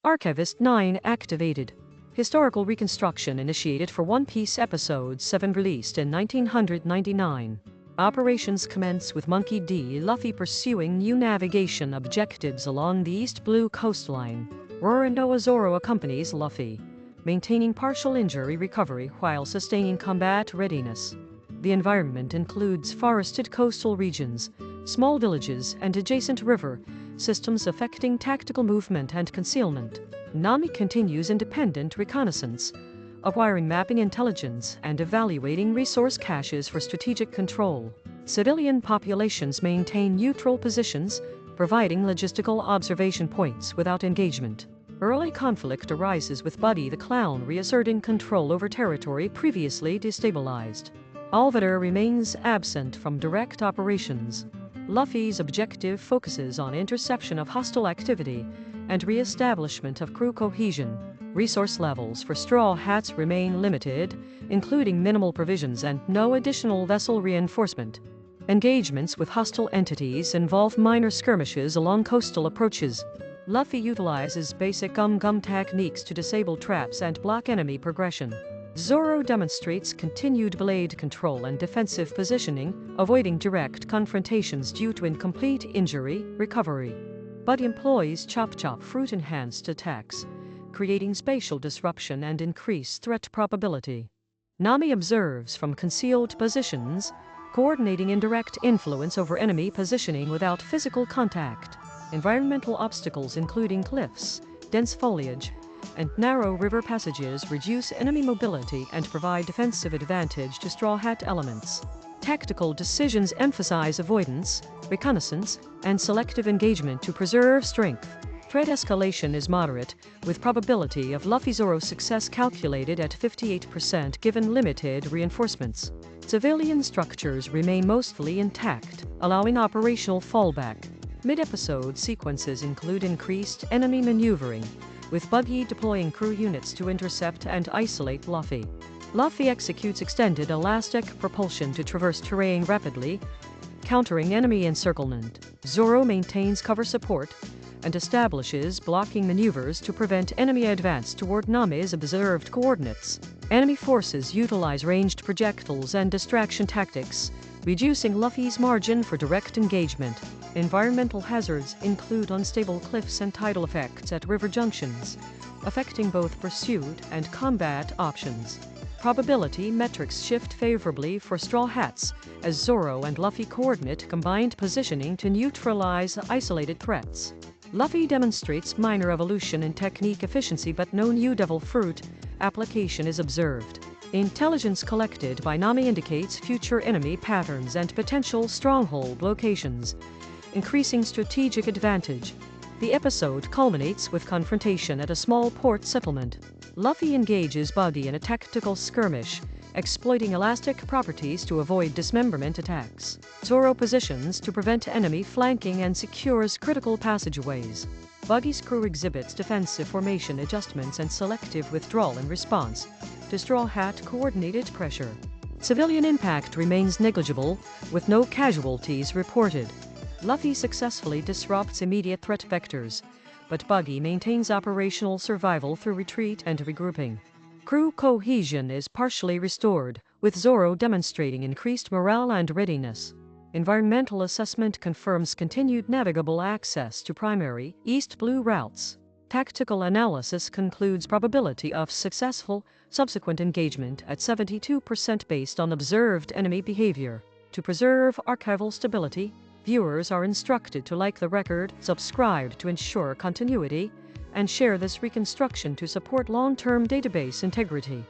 Archivist 9 activated. Historical reconstruction initiated for One Piece Episode 7 released in 1999. Operations commence with Monkey D. Luffy pursuing new navigation objectives along the East Blue coastline. Roronoa Zoro accompanies Luffy, maintaining partial injury recovery while sustaining combat readiness. The environment includes forested coastal regions, small villages, and adjacent river systems affecting tactical movement and concealment. Nami continues independent reconnaissance, acquiring mapping intelligence and evaluating resource caches for strategic control. Civilian populations maintain neutral positions, providing logistical observation points without engagement. Early conflict arises with Buggy the Clown reasserting control over territory previously destabilized. Alvader remains absent from direct operations. Luffy's objective focuses on interception of hostile activity and re-establishment of crew cohesion. Resource levels for Straw Hats remain limited, including minimal provisions and no additional vessel reinforcement. Engagements with hostile entities involve minor skirmishes along coastal approaches. Luffy utilizes basic gum-gum techniques to disable traps and block enemy progression. Zoro demonstrates continued blade control and defensive positioning, avoiding direct confrontations due to incomplete injury recovery. Buggy employs chop-chop fruit-enhanced attacks, creating spatial disruption and increased threat probability. Nami observes from concealed positions, coordinating indirect influence over enemy positioning without physical contact. Environmental obstacles including cliffs, dense foliage, and narrow river passages reduce enemy mobility and provide defensive advantage to Straw Hat elements. Tactical decisions emphasize avoidance, reconnaissance, and selective engagement to preserve strength. Threat escalation is moderate, with probability of Luffy-Zoro success calculated at 58% given limited reinforcements. Civilian structures remain mostly intact, allowing operational fallback. Mid-episode sequences include increased enemy maneuvering, with Buggy deploying crew units to intercept and isolate Luffy. Luffy executes extended elastic propulsion to traverse terrain rapidly, countering enemy encirclement. Zoro maintains cover support and establishes blocking maneuvers to prevent enemy advance toward Nami's observed coordinates. Enemy forces utilize ranged projectiles and distraction tactics, reducing Luffy's margin for direct engagement. Environmental hazards include unstable cliffs and tidal effects at river junctions, affecting both pursuit and combat options. Probability metrics shift favorably for Straw Hats, as Zoro and Luffy coordinate combined positioning to neutralize isolated threats. Luffy demonstrates minor evolution in technique efficiency, but no new devil fruit application is observed. Intelligence collected by Nami indicates future enemy patterns and potential stronghold locations, increasing strategic advantage. The episode culminates with confrontation at a small port settlement. Luffy engages Buggy in a tactical skirmish, exploiting elastic properties to avoid dismemberment attacks. Zoro positions to prevent enemy flanking and secures critical passageways. Buggy's crew exhibits defensive formation adjustments and selective withdrawal in response to Straw Hat coordinated pressure. Civilian impact remains negligible, with no casualties reported. Luffy successfully disrupts immediate threat vectors, but Buggy maintains operational survival through retreat and regrouping. Crew cohesion is partially restored, with Zoro demonstrating increased morale and readiness. Environmental assessment confirms continued navigable access to primary East Blue routes. Tactical analysis concludes probability of successful subsequent engagement at 72% based on observed enemy behavior. To preserve archival stability, viewers are instructed to like the record, subscribe to ensure continuity, and share this reconstruction to support long-term database integrity.